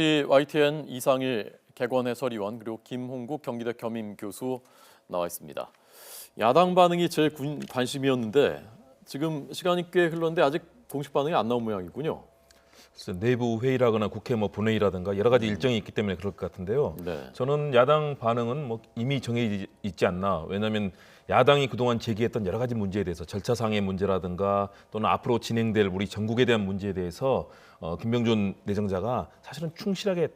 YTN 이상일 객원 해설위원 그리고 김홍국 경기대 겸임 교수 나와 있습니다. 야당 반응이 제일 관심이었는데 지금 시간이 꽤 흘렀는데 아직 공식 반응이 안 나온 모양이군요. 그래서 내부 회의라거나 국회 본회의라든가 여러 가지 일정이 있기 때문에 그럴 것 같은데요. 네. 저는 야당 반응은 이미 정해져 있지 않나. 왜냐하면 야당이 그동안 제기했던 여러 가지 문제에 대해서 절차상의 문제라든가 또는 앞으로 진행될 우리 전국에 대한 문제에 대해서 김병준 내정자가 사실은 충실하게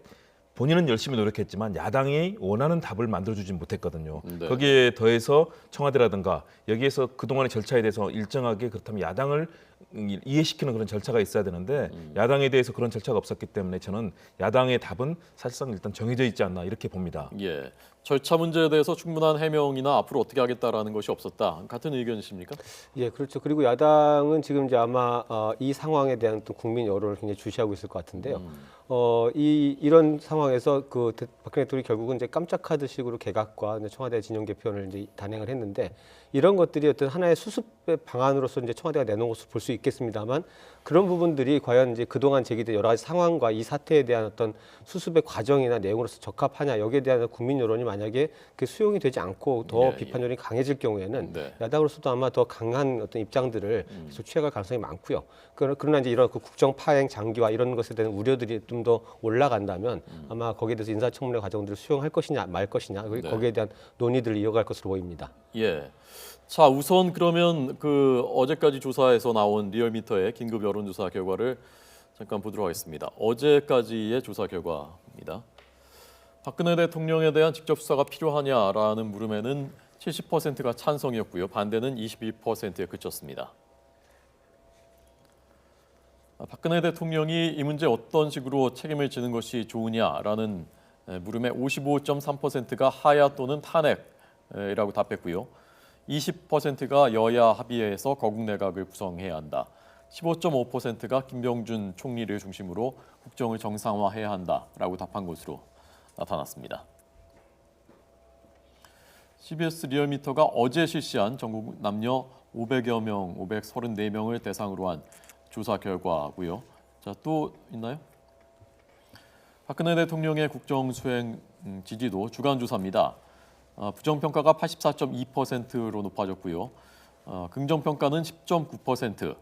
본인은 열심히 노력했지만 야당이 원하는 답을 만들어주지 못했거든요. 네. 거기에 더해서 청와대라든가 여기에서 그동안의 절차에 대해서 일정하게 그렇다면 야당을 이해시키는 그런 절차가 있어야 되는데 야당에 대해서 그런 절차가 없었기 때문에 저는 야당의 답은 사실상 일단 정해져 있지 않나 이렇게 봅니다. 예, 절차 문제에 대해서 충분한 해명이나 앞으로 어떻게 하겠다라는 것이 없었다. 같은 의견이십니까? 예, 그렇죠. 그리고 야당은 지금 이제 아마 이 상황에 대한 또 국민 여론을 굉장히 주시하고 있을 것 같은데요. 이런 상황에서 박근혜 대통령이 결국은 이제 깜짝 카드식으로 개각과 청와대 진영 개편을 이제 단행을 했는데 이런 것들이 어떤 하나의 수습의 방안으로서 이제 청와대가 내놓은 것을 볼 수 있겠습니다만 그런 부분들이 과연 이제 그동안 제기된 여러 가지 상황과 이 사태에 대한 어떤 수습의 과정이나 내용으로서 적합하냐 여기에 대한 국민 여론이 만약에 그 수용이 되지 않고 더 비판 여론이 강해질 경우에는 야당으로서도 아마 더 강한 어떤 입장들을 계속 취해갈 가능성이 많고요. 그러나 이제 이런 국정 파행 장기화 이런 것에 대한 우려들이 좀 더 올라간다면 아마 거기에 대해서 인사청문회 과정들을 수용할 것이냐 말 것이냐 거기에 대한 논의들을 이어갈 것으로 보입니다. 예. 자, 우선 그러면 어제까지 조사에서 나온 리얼미터의 긴급 여론조사 결과를 잠깐 보도록 하겠습니다. 어제까지의 조사 결과입니다. 박근혜 대통령에 대한 직접 수사가 필요하냐라는 물음에는 70%가 찬성이었고요. 반대는 21%에 그쳤습니다. 박근혜 대통령이 이 문제 어떤 식으로 책임을 지는 것이 좋으냐라는 물음에 55.3%가 하야 또는 탄핵이라고 답했고요. 20%가 여야 합의해서 거국 내각을 구성해야 한다. 15.5%가 김병준 총리를 중심으로 국정을 정상화해야 한다라고 답한 것으로 나타났습니다. CBS 리얼미터가 어제 실시한 전국 남녀 500여 명, 534명을 대상으로 한 조사 결과고요. 자, 또 있나요? 박근혜 대통령의 국정 수행 지지도 주간 조사입니다. 부정평가가 84.2%로 높아졌고요. 긍정평가는 10.9%.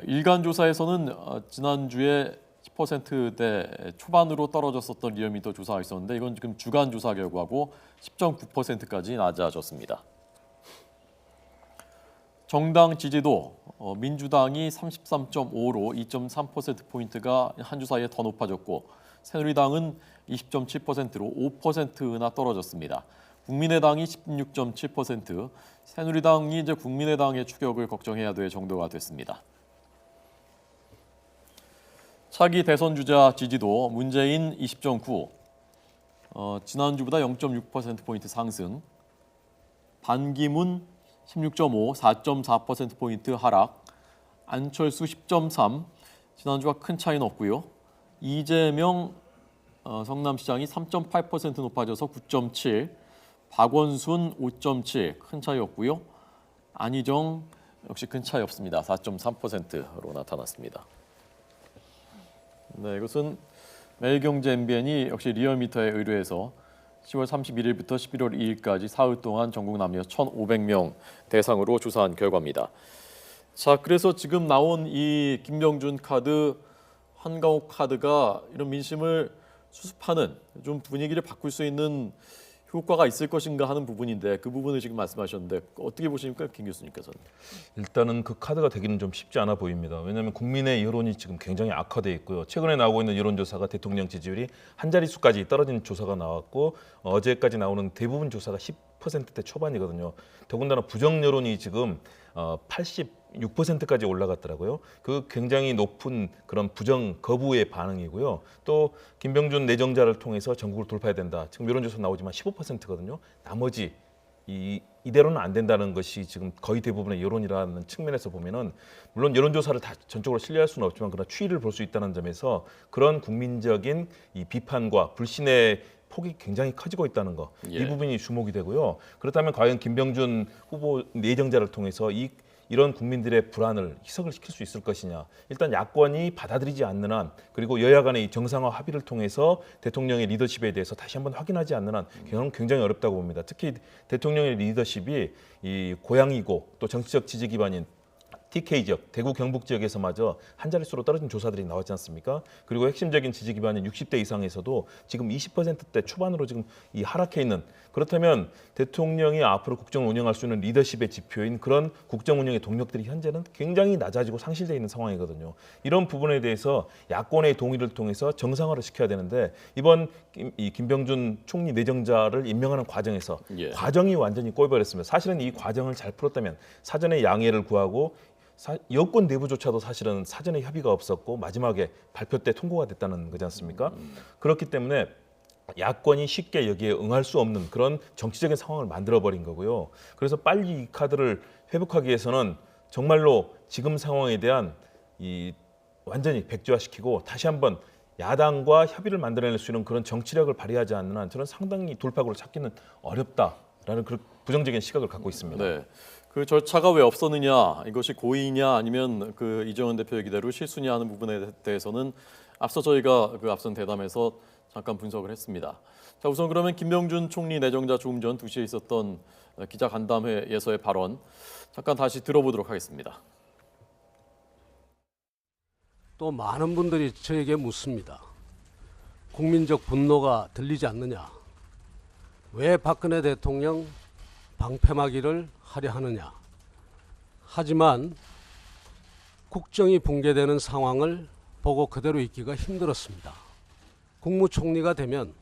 일간 조사에서는 지난주에 10%대 초반으로 떨어졌었던 리얼미터 조사가 있었는데 이건 지금 주간 조사 결과고 10.9%까지 낮아졌습니다. 정당 지지도 민주당이 33.5로 2.3%포인트가 한 주 사이에 더 높아졌고 새누리당은 20.7%로 5%나 떨어졌습니다. 국민의당이 16.7%, 새누리당이 이제 국민의당의 추격을 걱정해야 될 정도가 됐습니다. 차기 대선 주자 지지도 문재인 20.9, 지난주보다 0.6%포인트 상승, 반기문 16.5, 4.4%포인트 하락, 안철수 10.3, 지난주와 큰 차이는 없고요. 이재명 성남시장이 3.8% 높아져서 9.7, 박원순 5.7, 큰 차이 없고요. 안희정 역시 큰 차이 없습니다. 4.3%로 나타났습니다. 네, 이것은 매일경제 MBN이 역시 리얼미터에 의뢰해서 10월 31일부터 11월 2일까지 사흘 동안 전국 남녀 1,500명 대상으로 조사한 결과입니다. 자, 그래서 지금 나온 이 김병준 카드, 한강욱 카드가 이런 민심을 수습하는 좀 분위기를 바꿀 수 있는 효과가 있을 것인가 하는 부분인데 그 부분을 지금 말씀하셨는데 어떻게 보십니까, 김 교수님께서는? 일단은 그 카드가 되기는 좀 쉽지 않아 보입니다. 왜냐하면 국민의 여론이 지금 굉장히 악화돼 있고요. 최근에 나오고 있는 여론조사가 대통령 지지율이 한 자릿수까지 떨어진 조사가 나왔고 어제까지 나오는 대부분 조사가 10%대 초반이거든요. 더군다나 부정 여론이 지금 86%까지 올라갔더라고요. 그 굉장히 높은 그런 부정 거부의 반응이고요. 또 김병준 내정자를 통해서 전국을 돌파해야 된다. 지금 여론조사 나오지만 15%거든요. 나머지 이대로는 안 된다는 것이 지금 거의 대부분의 여론이라는 측면에서 보면은 물론 여론조사를 다 전적으로 신뢰할 수는 없지만 그러나 추이를 볼 수 있다는 점에서 그런 국민적인 이 비판과 불신의 폭이 굉장히 커지고 있다는 거, 이 부분이 주목이 되고요. 그렇다면 과연 김병준 후보 내정자를 통해서 이 이런 국민들의 불안을 희석을 시킬 수 있을 것이냐. 일단 야권이 받아들이지 않는 한, 그리고 여야 간의 이 정상화 합의를 통해서 대통령의 리더십에 대해서 다시 한번 확인하지 않는 한 저는 굉장히 어렵다고 봅니다. 특히 대통령의 리더십이 이 고향이고 또 정치적 지지 기반인 TK 지역, 대구 경북 지역에서마저 한 자릿수로 떨어진 조사들이 나왔지 않습니까? 그리고 핵심적인 지지 기반인 60대 이상에서도 지금 20%대 초반으로 지금 이 하락해 있는, 그렇다면 대통령이 앞으로 국정을 운영할 수 있는 리더십의 지표인 그런 국정 운영의 동력들이 현재는 굉장히 낮아지고 상실되어 있는 상황이거든요. 이런 부분에 대해서 야권의 동의를 통해서 정상화를 시켜야 되는데 이번 이 김병준 총리 내정자를 임명하는 과정에서 예. 과정이 완전히 꼬여버렸습니다. 사실은 이 과정을 잘 풀었다면 사전에 양해를 구하고 여권 내부조차도 사실은 사전에 협의가 없었고 마지막에 발표 때 통고가 됐다는 거지 않습니까? 그렇기 때문에 야권이 쉽게 여기에 응할 수 없는 그런 정치적인 상황을 만들어버린 거고요. 그래서 빨리 이 카드를 회복하기 위해서는 정말로 지금 상황에 대한 이 완전히 백지화시키고 다시 한번 야당과 협의를 만들어낼 수 있는 그런 정치력을 발휘하지 않는 한 저는 상당히 돌파구를 찾기는 어렵다라는 그런 부정적인 시각을 갖고 있습니다. 네. 그 절차가 왜 없었느냐, 이것이 고의냐 아니면 그 이정현 대표 얘기대로 실수냐 하는 부분에 대해서는 앞서 저희가 그 앞선 대담에서 잠깐 분석을 했습니다. 자, 우선 그러면 김병준 총리 내정자 조금 전 2시에 있었던 기자 간담회에서의 발언 잠깐 다시 들어보도록 하겠습니다. 또 많은 분들이 저에게 묻습니다. 국민적 분노가 들리지 않느냐? 왜 박근혜 대통령 방패막이를 하려 하느냐? 하지만 국정이 붕괴되는 상황을 보고 그대로 있기가 힘들었습니다. 국무총리가 되면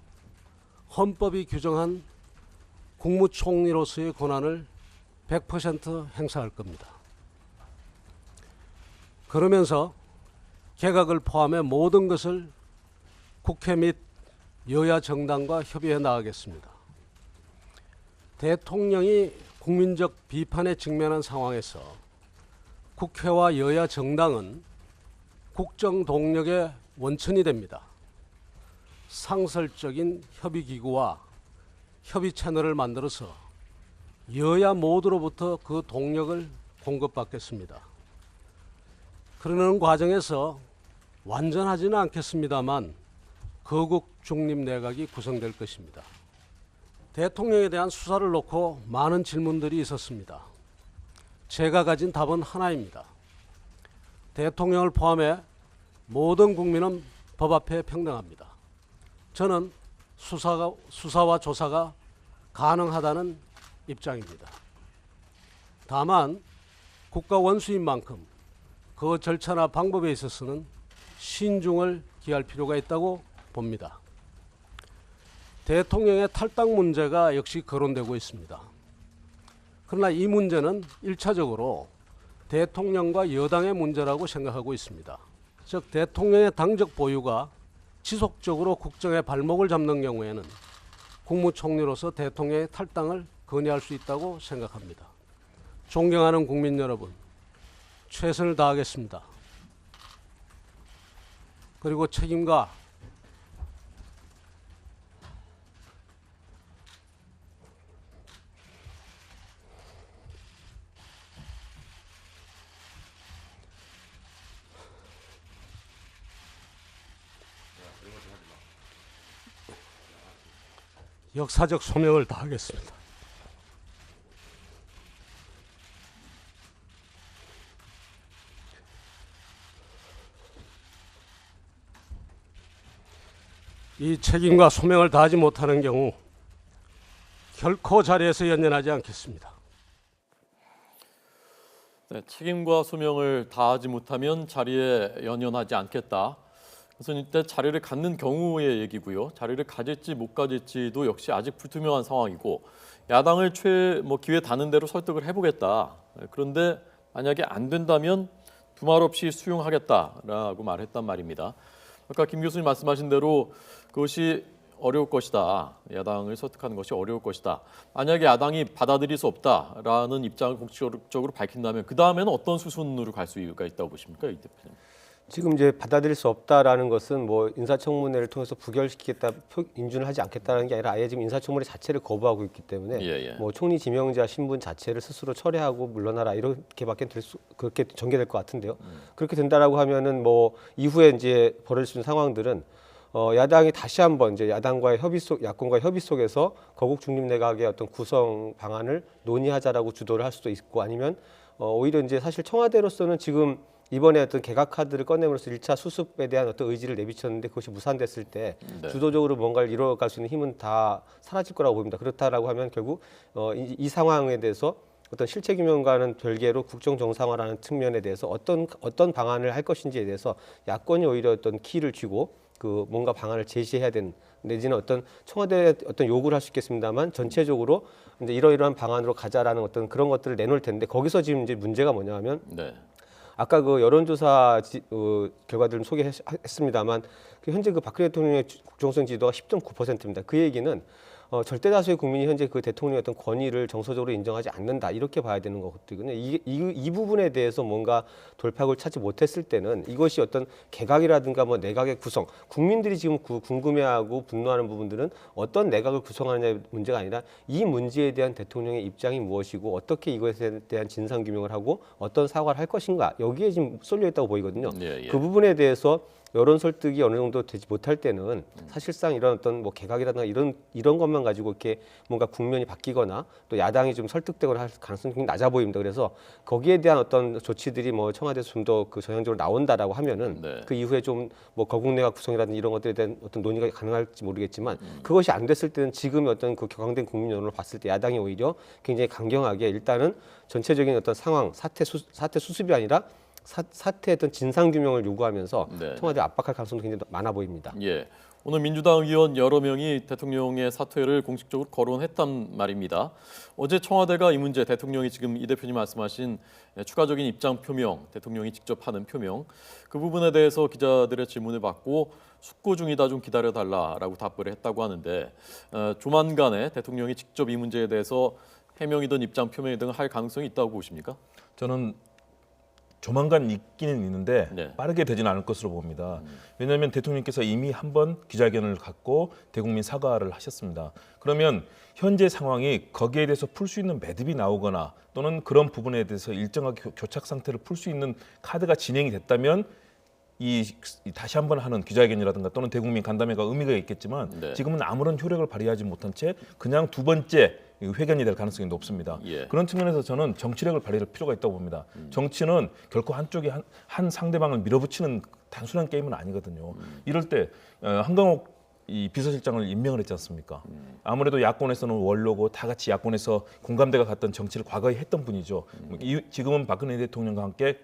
헌법이 규정한 국무총리로서의 권한을 100% 행사할 겁니다. 그러면서 개각을 포함해 모든 것을 국회 및 여야 정당과 협의해 나가겠습니다. 대통령이 국민적 비판에 직면한 상황에서 국회와 여야 정당은 국정 동력의 원천이 됩니다. 상설적인 협의기구와 협의 채널을 만들어서 여야 모두로부터 그 동력을 공급받겠습니다. 그러는 과정에서 완전하지는 않겠습니다만 거국 중립 내각이 구성될 것입니다. 대통령에 대한 수사를 놓고 많은 질문들이 있었습니다. 제가 가진 답은 하나입니다. 대통령을 포함해 모든 국민은 법 앞에 평등합니다. 저는 수사와 조사가 가능하다는 입장입니다. 다만 국가 원수인 만큼 그 절차나 방법에 있어서는 신중을 기할 필요가 있다고 봅니다. 대통령의 탈당 문제가 역시 거론되고 있습니다. 그러나 이 문제는 1차적으로 대통령과 여당의 문제라고 생각하고 있습니다. 즉 대통령의 당적 보유가 지속적으로 국정의 발목을 잡는 경우에는 국무총리로서 대통령의 탈당을 건의할 수 있다고 생각합니다. 존경하는 국민 여러분, 최선을 다하겠습니다. 그리고 책임과 역사적 소명을 다하겠습니다. 이 책임과 소명을 다하지 못하는 경우 결코 자리에서 연연하지 않겠습니다. 네, 책임과 소명을 다하지 못하면 자리에 연연하지 않겠다. 그래서 이때 자리를 갖는 경우의 얘기고요. 자리를 가질지 못 가질지도 역시 아직 불투명한 상황이고 야당을 기회 닿는 대로 설득을 해보겠다. 그런데 만약에 안 된다면 두말 없이 수용하겠다라고 말했단 말입니다. 아까 김 교수님 말씀하신 대로 그것이 어려울 것이다. 야당을 설득하는 것이 어려울 것이다. 만약에 야당이 받아들일 수 없다라는 입장을 공식적으로 밝힌다면 그 다음에는 어떤 수순으로 갈 수가 있다고 보십니까, 이 대표님? 지금 이제 받아들일 수 없다라는 것은 뭐 인사청문회를 통해서 부결시키겠다, 인준을 하지 않겠다는 게 아니라 아예 지금 인사청문회 자체를 거부하고 있기 때문에 예, 예. 뭐 총리 지명자 신분 자체를 스스로 철회하고 물러나라 이렇게밖에 그렇게 전개될 것 같은데요. 그렇게 된다라고 하면은 뭐 이후에 이제 벌어질 수 있는 상황들은 야당이 다시 한번 이제 야당과의 야권과의 협의 속에서 거국 중립 내각의 어떤 구성 방안을 논의하자라고 주도를 할 수도 있고 아니면 오히려 이제 사실 청와대로서는 지금 이번에 어떤 개각 카드를 꺼냄으로써 1차 수습에 대한 어떤 의지를 내비쳤는데 그것이 무산됐을 때 네. 주도적으로 뭔가를 이뤄갈 수 있는 힘은 다 사라질 거라고 보입니다. 그렇다라고 하면 결국 이 상황에 대해서 어떤 실체 규명과는 별개로 국정 정상화라는 측면에 대해서 어떤 방안을 할 것인지에 대해서 야권이 오히려 어떤 키를 쥐고 그 뭔가 방안을 제시해야 되는 내지는 어떤 청와대에 어떤 요구를 할 수 있겠습니다만 전체적으로 이제 이러이러한 방안으로 가자라는 어떤 그런 것들을 내놓을 텐데 거기서 지금 이제 문제가 뭐냐하면 네. 아까 그 여론조사 결과들을 소개했습니다만 그 현재 그 박근혜 대통령의 국정성 지지도가 10.9%입니다. 그 얘기는 절대 다수의 국민이 현재 그 대통령의 어떤 권위를 정서적으로 인정하지 않는다 이렇게 봐야 되는 거거든요. 이 부분에 대해서 뭔가 돌파구를 찾지 못했을 때는 이것이 어떤 개각이라든가 뭐 내각의 구성, 국민들이 지금 궁금해하고 분노하는 부분들은 어떤 내각을 구성하느냐의 문제가 아니라 이 문제에 대한 대통령의 입장이 무엇이고 어떻게 이것에 대한 진상 규명을 하고 어떤 사과를 할 것인가 여기에 지금 쏠려 있다고 보이거든요. 예, 예. 그 부분에 대해서 여론 설득이 어느 정도 되지 못할 때는 사실상 이런 어떤 뭐 개각이라든가 이런 것만 가지고 이렇게 뭔가 국면이 바뀌거나 또 야당이 좀 설득되거나 할 가능성이 굉장히 낮아 보입니다. 그래서 거기에 대한 어떤 조치들이 뭐 청와대에서 좀 더 그 전향적으로 나온다라고 하면은 네. 그 이후에 좀 뭐 거국내각 구성이라든지 이런 것들에 대한 어떤 논의가 가능할지 모르겠지만 그것이 안 됐을 때는 지금의 어떤 그 격앙된 국민 여론을 봤을 때 야당이 오히려 굉장히 강경하게 일단은 전체적인 어떤 상황 사태 수습이 아니라 사태의 어떤 진상 규명을 요구하면서 네. 청와대 압박할 가능성도 굉장히 많아 보입니다. 예. 오늘 민주당 의원 여러 명이 대통령의 사퇴를 공식적으로 거론했단 말입니다. 어제 청와대가 이 문제 대통령이 지금 이 대표님 말씀하신 추가적인 입장 표명, 대통령이 직접 하는 표명 그 부분에 대해서 기자들의 질문을 받고 숙고 중이다 좀 기다려달라라고 답을 했다고 하는데 조만간에 대통령이 직접 이 문제에 대해서 해명이든 입장 표명이든 할 가능성이 있다고 보십니까? 저는 조만간 있기는 있는데 네. 빠르게 되지는 않을 것으로 봅니다. 왜냐하면 대통령께서 이미 한 번 기자회견을 갖고 대국민 사과를 하셨습니다. 그러면 현재 상황이 거기에 대해서 풀 수 있는 매듭이 나오거나 또는 그런 부분에 대해서 일정하게 교착 상태를 풀 수 있는 카드가 진행이 됐다면 다시 한번 하는 기자회견이라든가 또는 대국민 간담회가 의미가 있겠지만 네. 지금은 아무런 효력을 발휘하지 못한 채 그냥 두 번째 회견이 될 가능성이 높습니다. 예. 그런 측면에서 저는 정치력을 발휘할 필요가 있다고 봅니다. 정치는 결코 한쪽이 한 상대방을 밀어붙이는 단순한 게임은 아니거든요. 이럴 때 한강욱 이 비서실장을 임명을 했지 않습니까? 아무래도 야권에서는 원로고 다 같이 야권에서 공감대가 갔던 정치를 과거에 했던 분이죠. 지금은 박근혜 대통령과 함께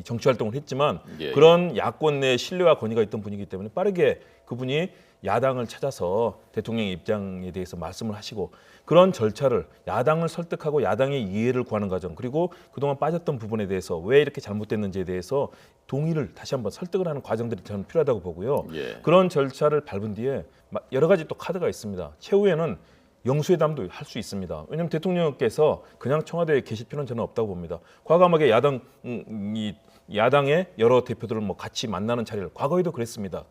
정치 활동을 했지만 예, 그런 야권 내 신뢰와 권위가 있던 분이기 때문에 빠르게 그분이 야당을 찾아서 대통령의 입장에 대해서 말씀을 하시고 그런 절차를 야당을 설득하고 야당의 이해를 구하는 과정 그리고 그동안 빠졌던 부분에 대해서 왜 이렇게 잘못됐는지에 대해서 동의를 다시 한번 설득을 하는 과정들이 저는 필요하다고 보고요. 예. 그런 절차를 밟은 뒤에 여러 가지 또 카드가 있습니다. 최후에는 영수회담도 할 수 있습니다. 왜냐하면 대통령께서 그냥 청와대에 계실 필요는 저는 없다고 봅니다. 과감하게 야당의 여러 대표들을 뭐 같이 만나는 자리를 과거에도 그랬습니다.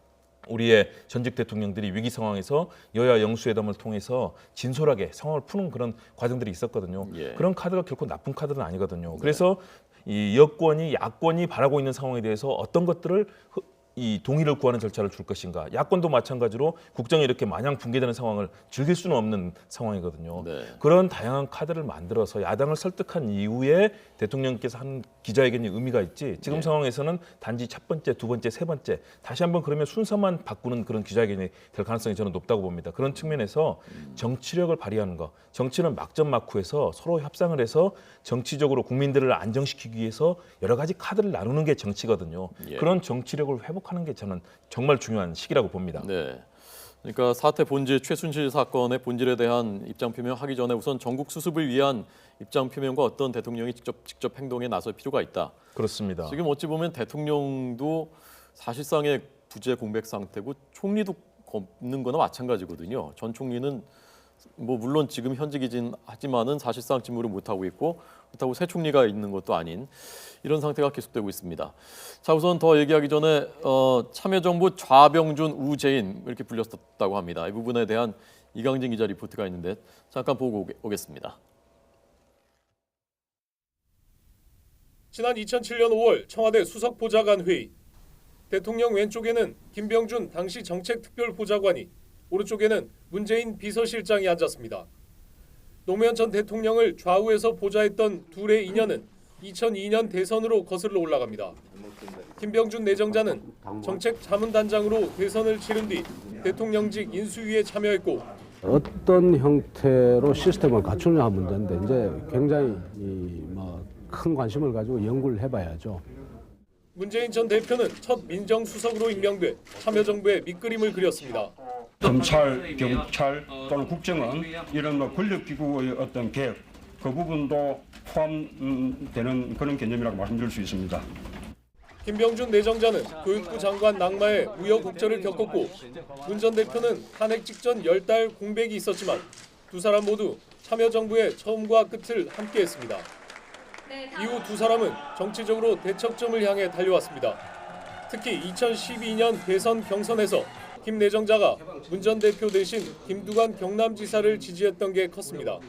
우리의 전직 대통령들이 위기 상황에서 여야 영수회담을 통해서 진솔하게 상황을 푸는 그런 과정들이 있었거든요. 예. 그런 카드가 결코 나쁜 카드는 아니거든요. 그래서 이 여권이 야권이 바라고 있는 상황에 대해서 어떤 것들을 이 동의를 구하는 절차를 줄 것인가. 야권도 마찬가지로 국정이 이렇게 마냥 붕괴되는 상황을 즐길 수는 없는 상황이거든요. 네. 그런 다양한 카드를 만들어서 야당을 설득한 이후에 대통령께서 한 기자회견이 의미가 있지 지금 네. 상황에서는 단지 첫 번째, 두 번째, 세 번째 다시 한번 그러면 순서만 바꾸는 그런 기자회견이 될 가능성이 저는 높다고 봅니다. 그런 측면에서 정치력을 발휘하는 것. 정치는 막전막후에서 서로 협상을 해서 정치적으로 국민들을 안정시키기 위해서 여러 가지 카드를 나누는 게 정치거든요. 예. 그런 정치력을 회복하는 게 저는 정말 중요한 시기라고 봅니다. 네. 그러니까 사태 본질 최순실 사건의 본질에 대한 입장 표명하기 전에 우선 전국 수습을 위한 입장 표명과 어떤 대통령이 직접 행동에 나설 필요가 있다. 그렇습니다. 지금 어찌 보면 대통령도 사실상의 부재 공백 상태고 총리도 없는 거나 마찬가지거든요. 전 총리는 뭐 물론 지금 현직이긴 하지만은 사실상 직무를 못 하고 있고 그렇다고 새 총리가 있는 것도 아닌 이런 상태가 계속되고 있습니다. 자, 우선 더 얘기하기 전에 참여정부 좌병준 우재인 이렇게 불렸었다고 합니다. 이 부분에 대한 이강진 기자 리포트가 있는데 잠깐 보고 오겠습니다. 지난 2007년 5월 청와대 수석보좌관 회의. 대통령 왼쪽에는 김병준 당시 정책특별보좌관이, 오른쪽에는 문재인 비서실장이 앉았습니다. 노무현 전 대통령을 좌우에서 보좌했던 둘의 인연은 2002년 대선으로 거슬러 올라갑니다. 김병준 내정자는 정책자문단장으로 대선을 치른 뒤 대통령직 인수위에 참여했고, 어떤 형태로 시스템을 갖추느냐 문제인데 이제 굉장히 큰 관심을 가지고 연구를 해봐야죠. 문재인 전 대표는 첫 민정수석으로 임명돼 참여정부의 밑그림을 그렸습니다. 검찰, 경찰 또는 국정원 이런 권력기구의 어떤 개혁, 그 부분도 포함되는 그런 개념이라고 말씀드릴 수 있습니다. 김병준 내정자는 교육부 장관 낙마에 우여곡절을 겪었고, 문 전 대표는 탄핵 직전 10달 공백이 있었지만 두 사람 모두 참여정부의 처음과 끝을 함께했습니다. 이후 두 사람은 정치적으로 대척점을 향해 달려왔습니다. 특히 2012년 대선 경선에서 김 내정자가 문 전 대표 대신 김두관 경남지사를 지지했던 게 컸습니다.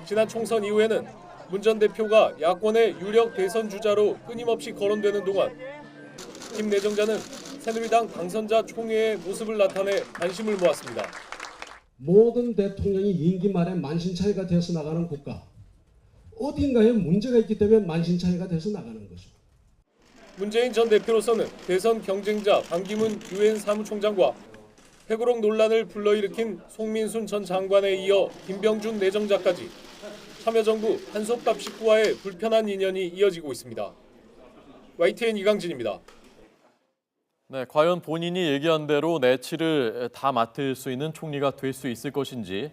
지난 총선 이후에는 문 전 대표가 야권의 유력 대선 주자로 끊임없이 거론되는 동안 김 내정자는 새누리당 당선자 총회의 모습을 나타내 관심을 모았습니다. 모든 대통령이 임기 말에 만신창이가 되어서 나가는 국가, 어딘가에 문제가 있기 때문에 만신창이가 돼서 나가는 거죠. 문재인 전 대표로서는 대선 경쟁자 반기문 유엔 사무총장과 회고록 논란을 불러일으킨 송민순 전 장관에 이어 김병준 내정자까지 참여정부 한솥밥 식구와의 불편한 인연이 이어지고 있습니다. YTN 이강진입니다. 네, 과연 본인이 얘기한 대로 내치를 다 맡을 수 있는 총리가 될 수 있을 것인지,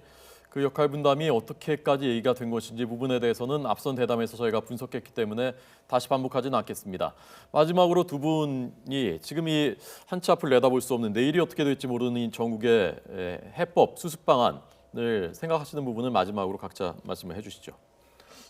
그 역할 분담이 어떻게까지 얘기가 된 것인지 부분에 대해서는 앞선 대담에서 저희가 분석했기 때문에 다시 반복하지는 않겠습니다. 마지막으로 두 분이 지금 이 한 치 앞을 내다볼 수 없는 내일이 어떻게 될지 모르는 전국의 해법, 수습 방안을 생각하시는 부분을 마지막으로 각자 말씀을 해주시죠.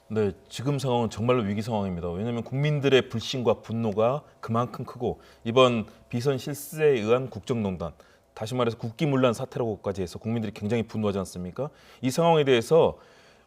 네, 지금 상황은 정말로 위기 상황입니다. 왜냐하면 국민들의 불신과 분노가 그만큼 크고 이번 비선 실세에 의한 국정농단, 다시 말해서 국기문란 사태라고까지 해서 국민들이 굉장히 분노하지 않습니까? 이 상황에 대해서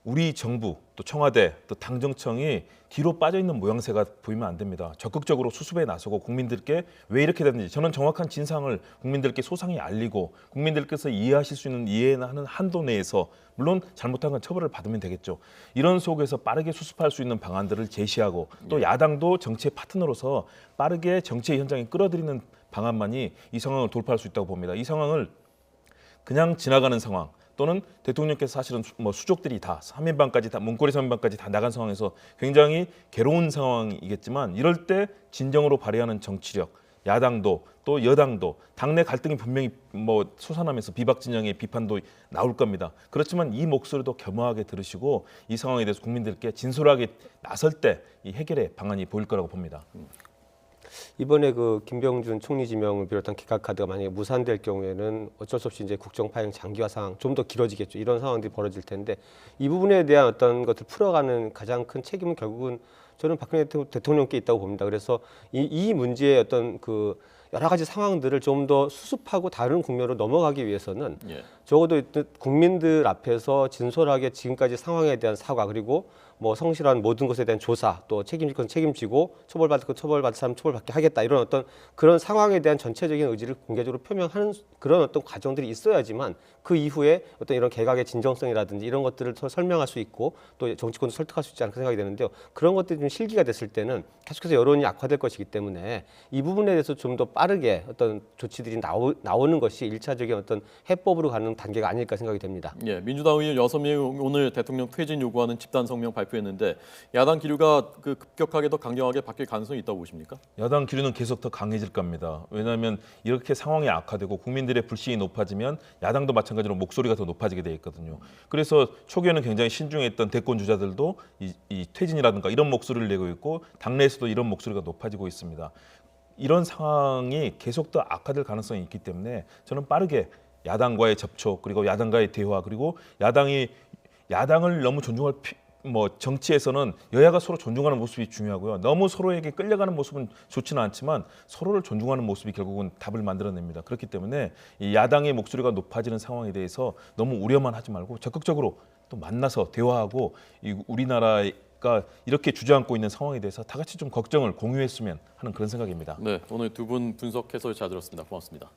우리 정부, 또 청와대, 또 당정청이 뒤로 빠져 있는 모양새가 보이면 안 됩니다. 적극적으로 수습에 나서고 국민들께 왜 이렇게 됐는지 저는 정확한 진상을 국민들께 소상히 알리고 국민들께서 이해하실 수 있는 이해하는 한도 내에서, 물론 잘못한 건 처벌을 받으면 되겠죠. 이런 속에서 빠르게 수습할 수 있는 방안들을 제시하고 또 야당도 정치의 파트너로서 빠르게 정치의 현장에 끌어들이는 방안만이 이 상황을 돌파할 수 있다고 봅니다. 이 상황을 그냥 지나가는 상황, 또는 대통령께서 사실은 수족들이 다 3인방까지 다 문고리 3인방까지 다 나간 상황에서 굉장히 괴로운 상황이겠지만, 이럴 때 진정으로 발휘하는 정치력, 야당도 또 여당도 당내 갈등이 분명히 솟아나면서 비박 진영의 비판도 나올 겁니다. 그렇지만 이 목소리도 겸허하게 들으시고 이 상황에 대해서 국민들께 진솔하게 나설 때 이 해결의 방안이 보일 거라고 봅니다. 이번에 그 김병준 총리 지명을 비롯한 기각 카드가 만약에 무산될 경우에는 어쩔 수 없이 이제 국정 파행 장기화 상황 좀 더 길어지겠죠. 이런 상황들이 벌어질 텐데, 이 부분에 대한 어떤 것을 풀어가는 가장 큰 책임은 결국은 저는 박근혜 대통령께 있다고 봅니다. 그래서 이 문제의 어떤 그 여러 가지 상황들을 좀 더 수습하고 다른 국면으로 넘어가기 위해서는 적어도 국민들 앞에서 진솔하게 지금까지 상황에 대한 사과, 그리고 성실한 모든 것에 대한 조사, 또 책임질 건 책임지고 처벌받을 건 처벌받을 사람 처벌받게 하겠다, 이런 어떤 그런 상황에 대한 전체적인 의지를 공개적으로 표명하는 그런 어떤 과정들이 있어야지만 그 이후에 어떤 이런 개각의 진정성이라든지 이런 것들을 더 설명할 수 있고 또 정치권도 설득할 수 있지 않을까 생각이 되는데요. 그런 것들이 좀 실기가 됐을 때는 계속해서 여론이 악화될 것이기 때문에 이 부분에 대해서 좀 더 빠르게 어떤 조치들이 나오는 것이 1차적인 어떤 해법으로 가는 단계가 아닐까 생각이 됩니다. 예, 민주당 의원 6명이 오늘 대통령 퇴진 요구하는 집단 성명 발표했는데 야당 기류가 급격하게 더 강경하게 바뀔 가능성이 있다고 보십니까? 야당 기류는 계속 더 강해질 겁니다. 왜냐하면 이렇게 상황이 악화되고 국민들의 불신이 높아지면 야당도 마찬가지로 목소리가 더 높아지게 돼 있거든요. 그래서 초기에는 굉장히 신중했던 대권 주자들도 이 퇴진이라든가 이런 목소리를 내고 있고 당내에서도 이런 목소리가 높아지고 있습니다. 이런 상황이 계속 더 악화될 가능성이 있기 때문에 저는 빠르게 야당과의 접촉 그리고 야당과의 대화 그리고 야당을 너무 존중할 정치에서는 여야가 서로 존중하는 모습이 중요하고요. 너무 서로에게 끌려가는 모습은 좋지는 않지만 서로를 존중하는 모습이 결국은 답을 만들어냅니다. 그렇기 때문에 이 야당의 목소리가 높아지는 상황에 대해서 너무 우려만 하지 말고 적극적으로 또 만나서 대화하고 이 우리나라가 이렇게 주저앉고 있는 상황에 대해서 다 같이 좀 걱정을 공유했으면 하는 그런 생각입니다. 네, 오늘 두 분 분석 해설 잘 들었습니다. 고맙습니다.